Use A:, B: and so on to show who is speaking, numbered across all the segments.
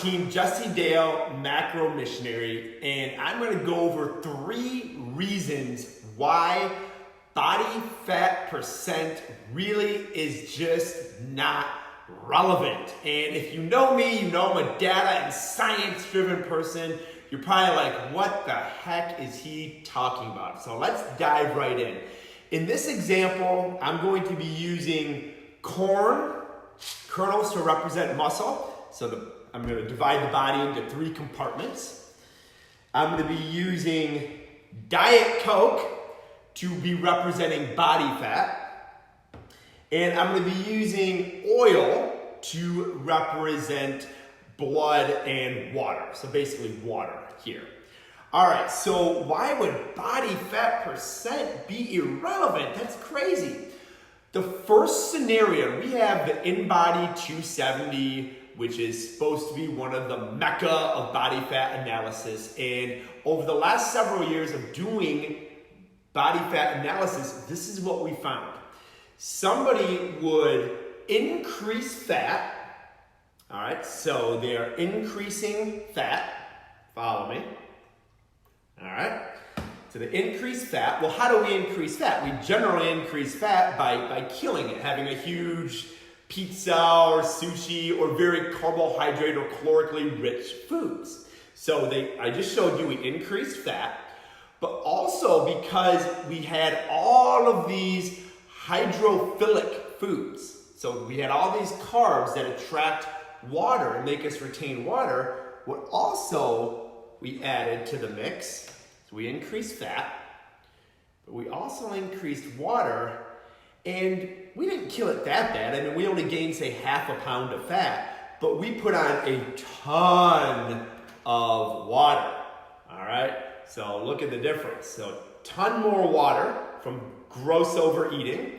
A: Team Jesse Dale, Macro Missionary, and I'm going to go over 3 reasons why body fat percent really is just not relevant. And if you know me, you know I'm a data and science-driven person. You're probably like, what the heck is he talking about? So let's dive right in. In this example, I'm going to be using corn kernels to represent muscle. So I'm going to divide the body into 3 compartments. I'm going to be using Diet Coke to be representing body fat. And I'm going to be using oil to represent blood and water. So basically water here. All right, so why would body fat percent be irrelevant? That's crazy. The first scenario, we have the InBody 270, which is supposed to be one of the mecca of body fat analysis. And over the last several years of doing body fat analysis, this is what we found. Somebody would increase fat, all right, so they're increasing fat, follow me, all right? So they increase fat. Well, how do we increase fat? We generally increase fat by killing it, having a huge pizza or sushi or very carbohydrate or calorically rich foods. So I just showed you we increased fat, but also because we had all of these hydrophilic foods. So we had all these carbs that attract water and make us retain water. What also we added to the mix, so we increased fat, but we also increased water, and we didn't kill it that bad. I mean, we only gained, say, half a pound of fat, but we put on a ton of water, all right? So look at the difference. So a ton more water from gross overeating,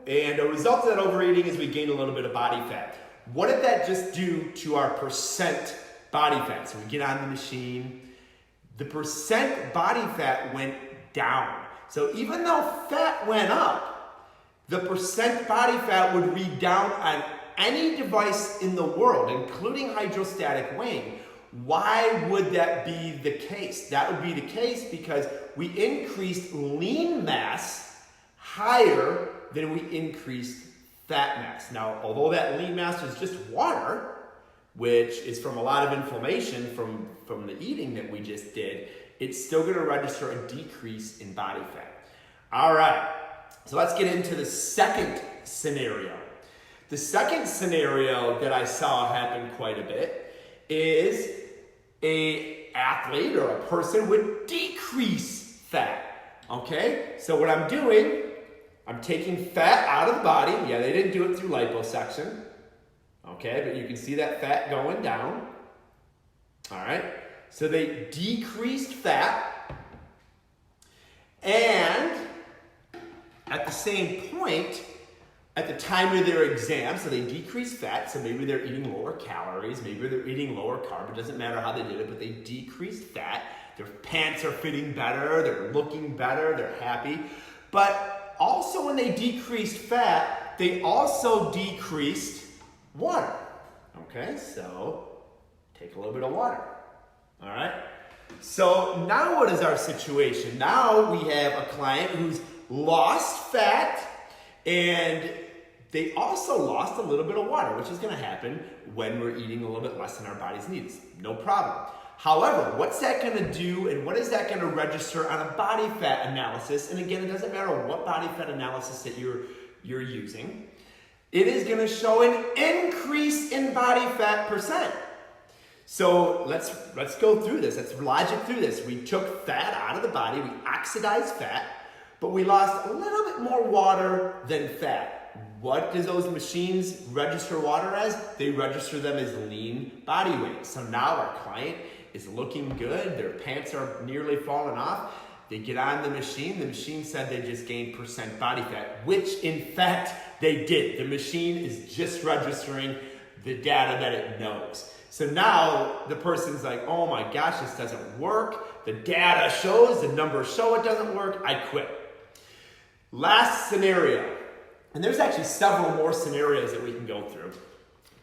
A: and a result of that overeating is we gained a little bit of body fat. What did that just do to our percent body fat? So we get on the machine, the percent body fat went down. So even though fat went up, the percent body fat would read down on any device in the world, including hydrostatic weighing. Why would that be the case? That would be the case because we increased lean mass higher than we increased fat mass. Now, although that lean mass is just water, which is from a lot of inflammation from the eating that we just did, it's still going to register a decrease in body fat. All right, so let's get into the second scenario. The second scenario that I saw happen quite a bit is an athlete or a person would decrease fat, okay? So what I'm doing, I'm taking fat out of the body. Yeah, they didn't do it through liposuction. Okay, but you can see that fat going down. All right, so they decreased fat, and at the same point, at the time of their exam, so they decreased fat, so maybe they're eating lower calories, maybe they're eating lower carb, it doesn't matter how they did it, but they decreased fat, their pants are fitting better, they're looking better, they're happy, but also when they decreased fat, they also decreased water. Okay, so take a little bit of water. All right, so now what is our situation? Now we have a client who's lost fat and they also lost a little bit of water, which is going to happen when we're eating a little bit less than our body's needs. No problem. However, what's that going to do and what is that going to register on a body fat analysis? And again, it doesn't matter what body fat analysis that you're using. It is going to show an increase in body fat percent. So let's go through this. Let's logic through this. We took fat out of the body, we oxidized fat, but we lost a little bit more water than fat. What do those machines register water as? They register them as lean body weight. So now our client is looking good. Their pants are nearly falling off. They get on the machine said they just gained percent body fat, which in fact they did. The machine is just registering the data that it knows. So now the person's like, oh my gosh, this doesn't work. The data shows, the numbers show it doesn't work, I quit. Last scenario, and there's actually several more scenarios that we can go through.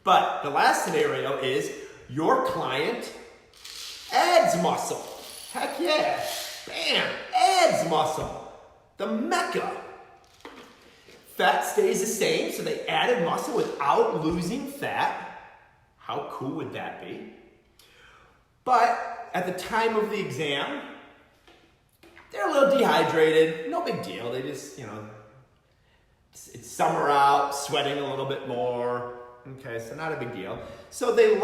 A: But the last scenario is your client adds muscle. Heck yeah. Bam, adds muscle. The Mecca. Fat stays the same, so they added muscle without losing fat. How cool would that be? But at the time of the exam, they're a little dehydrated. No big deal. They just, it's summer out, sweating a little bit more. Okay, so not a big deal. So they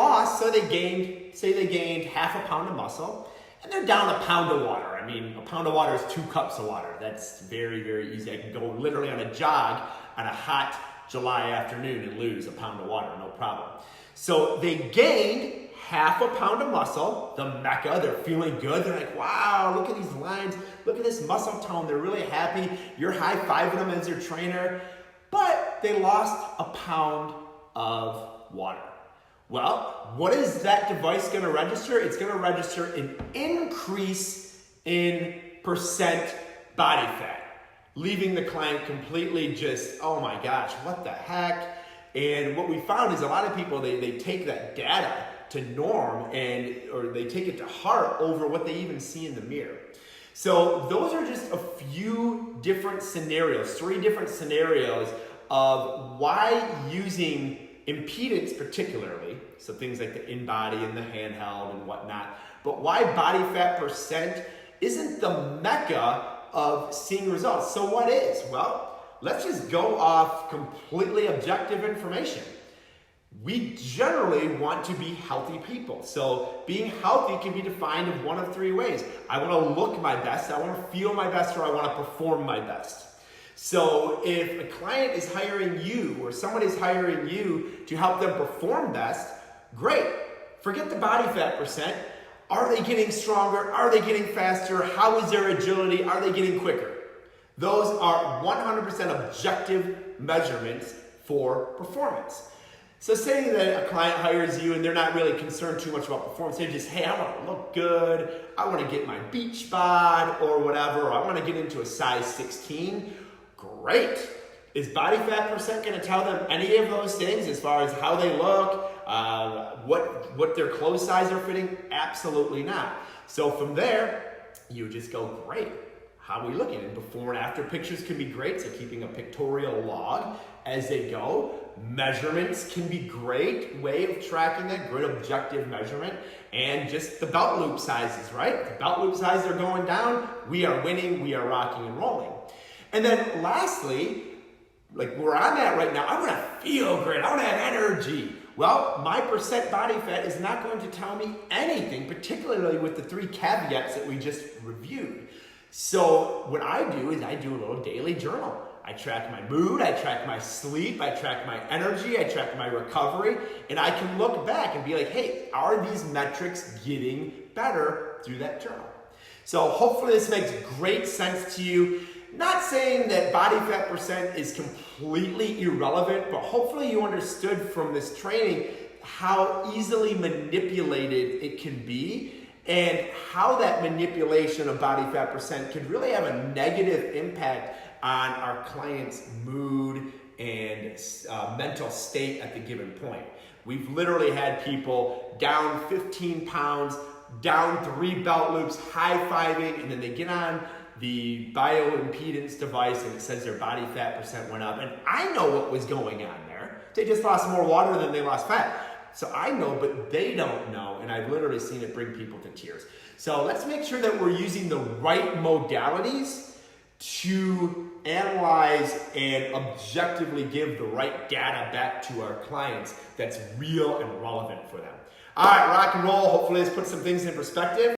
A: gained half a pound of muscle, and they're down a pound of water. I mean, a pound of water is 2 cups of water. That's very, very easy. I can go literally on a jog on a hot July afternoon and lose a pound of water, no problem. So they gained half a pound of muscle, the Mecca. They're feeling good. They're like, wow, look at these lines. Look at this muscle tone. They're really happy. You're high-fiving them as your trainer. But they lost a pound of water. Well, what is that device going to register? It's going to register an increase in percent body fat, leaving the client completely just, oh my gosh, what the heck? And what we found is a lot of people, they take that data to norm or they take it to heart over what they even see in the mirror. So those are just a few different scenarios, 3 different scenarios of why using impedance particularly, so things like the in-body and the handheld and whatnot, but why body fat percent isn't the Mecca of seeing results. So what is? Well, let's just go off completely objective information. We generally want to be healthy people. So being healthy can be defined in one of 3 ways. I want to look my best, I want to feel my best, or I want to perform my best. So if a client is hiring you or someone is hiring you to help them perform best, great. Forget the body fat percent. Are they getting stronger? Are they getting faster? How is their agility? Are they getting quicker? Those are 100% objective measurements for performance. So say that a client hires you and they're not really concerned too much about performance. They're just, hey, I want to look good. I want to get my beach bod or whatever. Or I want to get into a size 16. Great. Is body fat percent going to tell them any of those things as far as how they look, what their clothes size are fitting? Absolutely not. So from there, you just go, great. How are we looking? And before and after pictures can be great, so keeping a pictorial log as they go. Measurements can be great way of tracking that, good objective measurement. And just the belt loop sizes, right? If the belt loop sizes are going down, we are winning, we are rocking and rolling. And then lastly, like where I'm at right now, I want to feel great. I want to have energy. Well, my percent body fat is not going to tell me anything, particularly with the 3 caveats that we just reviewed. So what I do is I do a little daily journal. I track my mood, I track my sleep, I track my energy, I track my recovery, and I can look back and be like, hey, are these metrics getting better through that journal? So hopefully this makes great sense to you. Not saying that body fat percent is completely irrelevant, but hopefully you understood from this training how easily manipulated it can be and how that manipulation of body fat percent could really have a negative impact on our client's mood and mental state at the given point. We've literally had people down 15 pounds, down 3 belt loops, high-fiving, and then they get on the bioimpedance device and it says their body fat percent went up. And I know what was going on there. They just lost more water than they lost fat. So I know, but they don't know. And I've literally seen it bring people to tears. So let's make sure that we're using the right modalities to analyze and objectively give the right data back to our clients that's real and relevant for them. All right, rock and roll. Hopefully this puts some things in perspective.